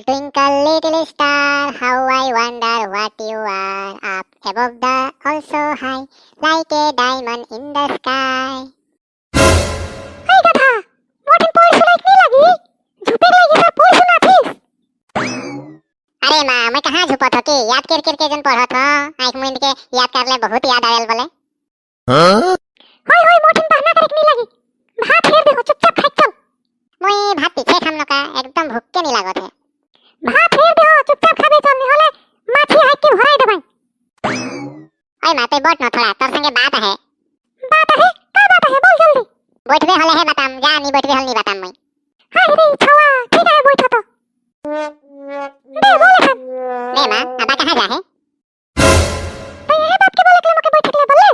twinkle little star, how I wonder what you are. Up above the all so high, like a diamond in the sky. এই গাধা মোটে পড়ছু লাগনি লাগি ঝুপে লাগি সব পড়ছু না থিস अरे माँ मैं कहाँ झुपा था कि याद कर के जन पढ़ा था आँख मूंद के याद कर ले बहुत याद आयल बोले होय होय मोटिन बहाना करके नहीं लगी भात फेर दे चुपचाप खाई चल मुई भात पीछे खाम का एकदम भूख के नहीं लागत है भात फेर दे चुपचाप खाबे चल नहीं होले माछी हाथ के भराई देबई ओए माँ ते बैठ न थोड़ा तोर संगे बात है का बात है बोल जल्दी बैठबे हले है बताम जा नहीं बैठबे हल नहीं बताम मैं हाय रे छवा ठीक है बैठा तो दे बोले हम ले माँ अब कहाँ जा है तो ये बात के बोले के मके बैठ ले बोले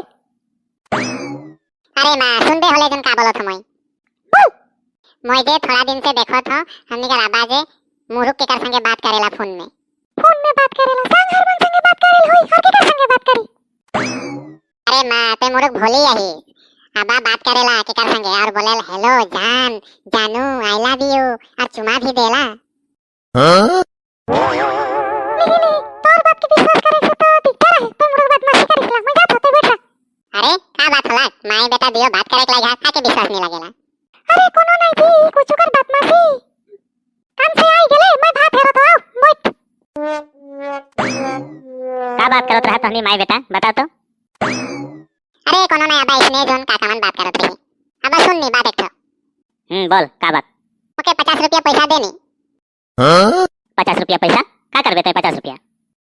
अरे माँ सुन दे हले जन का बोलो था मैं बोल मैं जे थोड़ा दिन से देखो था हमनी का आवाजे मुरुक के कर संगे बात करेला फोन में बात करेला संग हरमन संगे बात करेल होई और के संगे बात करी अरे माँ ते मुरुक भोली यही अबा बात करेला के कर संगे और बोलेल हेलो जान जानू आई लव यू और चुमा भी देला नहीं तोर बात के विश्वास करे से तो दिखता रहे तुम मुरुक बात मस्ती करिसला मैं जात होते बैठा अरे का बात होला माई बेटा दियो बात करे के लागा आके विश्वास नहीं लगेला अरे कोनो नहीं थी कुछ कर बात मासी काम से आई गेले मैं भात फेरो तो आओ बैठ का बात करत रहा तहनी माई बेटा बता तो अरे कोनो नहीं अबा इसने जोन का कामन बात करत रही अबा सुन नी बात एक तो बोल का बात ओके 50 रुपया पैसा देनी 50 रुपया पैसा का करबे तय 50 रुपया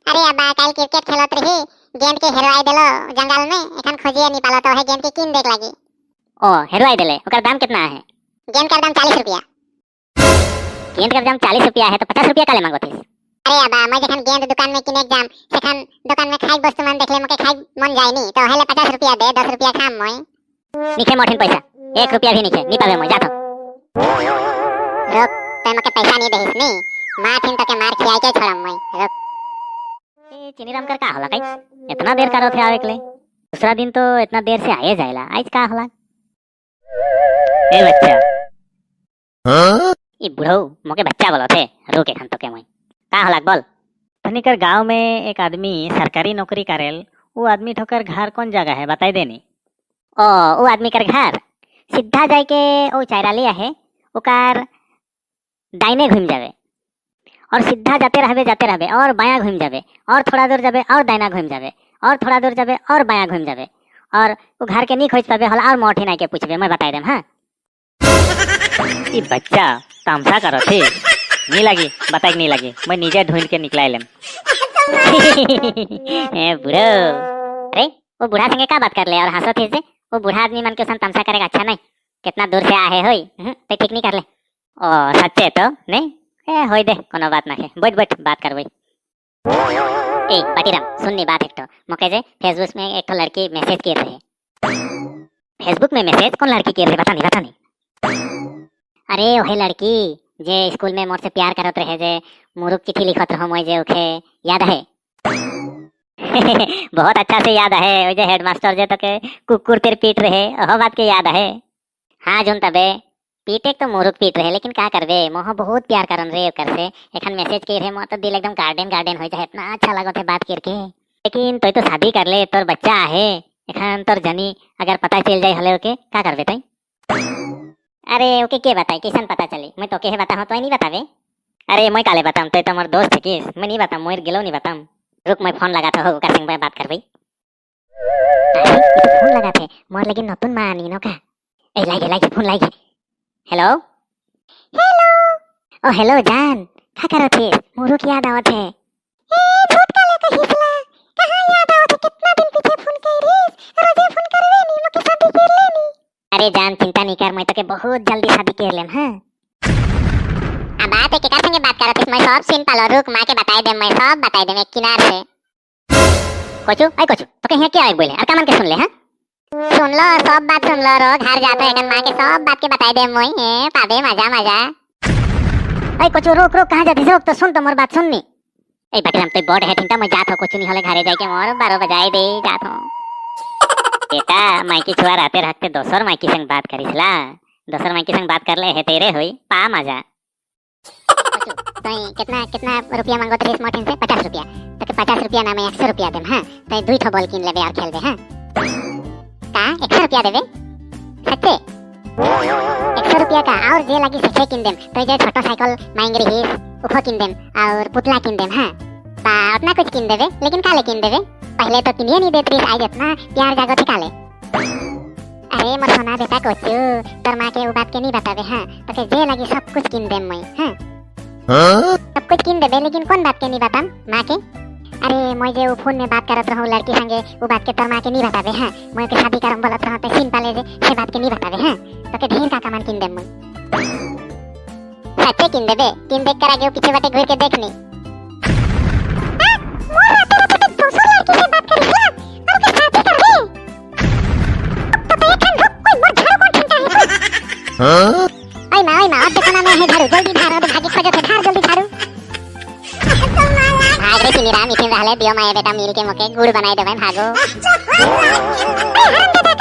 अरे अबा कल क्रिकेट खेलत रही गेंद के हेरवाई देलो जंगल में एखन खोजिए नहीं पालो तो है गेंद के किन देख लागी ओ हेरवाई देले ओकर दाम कितना है गेंद का दाम 40 रुपया गेंद का दाम 40 रुपया है तो 50 रुपया काले मांगो थी अरे अबा मैं जखन गेंद दुकान में किने जाम सेखन दुकान में खाई वस्तु मन देखले मके खाई मन जाय नी तो हेले 50 रुपया दे 10 रुपया खाम मैं निखे मोठिन पैसा 1 रुपया भी निखे नी पावे मैं जातो रुक तय मके पैसा नहीं देहिस नी माथिन तो के मार खियाई के छोड़म मैं रुक ए चिनीराम कर का होला कई इतना देर करो थे आवे के लिए दूसरा दिन तो इतना देर से आए जायला आज का होला ए बच्चा ई बुढ़ऊ मके बच्चा बोलो थे रुक एखन तो के मैं का होला बोल धनिकर गांव में एक आदमी सरकारी नौकरी करेल वो आदमी ठोकर घर कौन जगह है बताई देनी ओ वो आदमी कर घर सीधा जाए के ओ चायराली है ओकार दाहिने घूम जावे और सीधा जाते रहबे और बायां घूम जावे और थोड़ा दूर जावे और दाहिना घूम जावे और थोड़ा दूर जावे और बायां घूम जावे और वो घर के नहीं खोज पावे हला और मोठी ना के पूछबे मैं बताई देम हां ई बच्चा तमसा करो थे नहीं लगी बताई नहीं लगी मैं नीचे ढूंढ के निकला लेम ए बुढ़ो अरे वो बूढ़ा संगे का बात कर ले और हंसो थे से वो बूढ़ा आदमी मन के सन तमसा करेगा अच्छा नहीं कितना दूर से आए होई ते ठीक नहीं कर ले ओ सच्चे तो नहीं ए होई दे कोनो बात ना है बैठ बात करबई ए पाटीराम सुननी बात एक तो मके जे फेसबुक में एक तो लड़की मैसेज किए रहे फेसबुक में मैसेज कौन लड़की किए रहे बता नहीं अरे वही लड़की जे स्कूल में मोर से प्यार करत रहे जे मुरुक चिट्ठी लिखत रहो मैं जे ओखे याद है बहुत अच्छा से याद है ओ जे हेडमास्टर जे तो के कुकुर तेरे पीट रहे ओह बात के याद है हां जोन तबे पीटे तो मुरुक पीट रहे लेकिन का करबे मोह बहुत प्यार करन रे ओकर से एखन मैसेज के रहे मोर तो दिल एकदम गार्डन हो जाए इतना अच्छा लगत है बात करके लेकिन तोय तो शादी कर ले तोर बच्चा है एखन तोर जनी अगर पता चल जाए हले ओके का करबे तई अरे ओके के बताई किसन पता चली मैं तो के बता हूं तो नहीं बतावे अरे मैं काले बताम तो मोर दोस्त है कि मैं नहीं बताम मोर गेलो नहीं बताम रुक मैं फोन लगाता हो ओकर संग बात करबई फोन लगाते मोर लेकिन नतुन मानी नो का ए लागे फोन लागे हेलो ओ हेलो जान का करो थे मोरू की याद आवत है ए झूठ काले कहिसला कहां याद आवत है कितना दिन पीछे फोन कइरिस रोजे फोन करवे नी मके शादी कर लेनी अरे जान चिंता नहीं कर मैं तो के बहुत जल्दी शादी कर लेम हां अब बात है के संगे बात करत मैं सब सीन पालो रुक मां के बताई दे मैं सब बताई दे एक किनार से कोचू तो के क्या आए बोले और कामन के सुन ले हां सुन लो सब बात सुन लो रो घर जाते हैं मां के सब बात के बताई दे मैं पाबे मजा ए कोचू रोक कहां जाती रोक तो सुन तो मोर बात सुननी ए बटराम तो बोर्ड है थिंता मैं जात हो कोचू नहीं हले घरे जाके मोर 12 बजाई दे जात हो बेटा माइकी छुआ रहते दोसर माइकी संग बात करिसला दोसर माइकी संग बात कर ले है तेरे होई पा मजा तो कितना कितना रुपया मांगो तो इस मोटिन से 50 रुपया तो 50 रुपया ना मैं 100 रुपया देम हां तो 2 ठो बॉल किन लेबे और खेलबे हां का 100 रुपया देबे सच्चे 100 रुपया का और जे लगी से किन देम तो जे छोटा साइकिल मांग रही उखो किन देम और पुतला किन देम हां ता उतना कुछ किन देबे लेकिन काले किन देबे पहले तो किनिए नहीं देत रही आज इतना प्यार जागो थे काले अरे मोर सोना बेटा कोचू तोर मां के उ बात के नहीं बतावे हां तो के जे लगी सब कुछ किन देम मैं हां सब कुछ किन देबे लेकिन कौन बात के नहीं बताम मां के अरे मैं जे वो फोन में बात करत रहूं लड़की संगे वो बात के तोर मां के नहीं बतावे हां मैं के शादी करम बोलत रहूं ते सीन पाले से बात के नहीं बतावे हां तो के ढेर का सामान किन देम मैं सच्चे किन देबे किन देख कर आगे पीछे बाटे घूर के देखनी मोरा तेरे तो दूसरी लड़की से बात करी क्या और के शादी कर रही तो बैठन रुक कोई मोर झाड़ू कौन ठंडा है ओय मां अब देखो ना मैं है झाड़ू जल्दी झाड़ू तो भागी खोजो थे झाड़ जल्दी झाड़ू भाग रे किनी राम इथिन रहले दियो माए बेटा मिल के मके गुड़ बनाई देबे भागो हराम दादा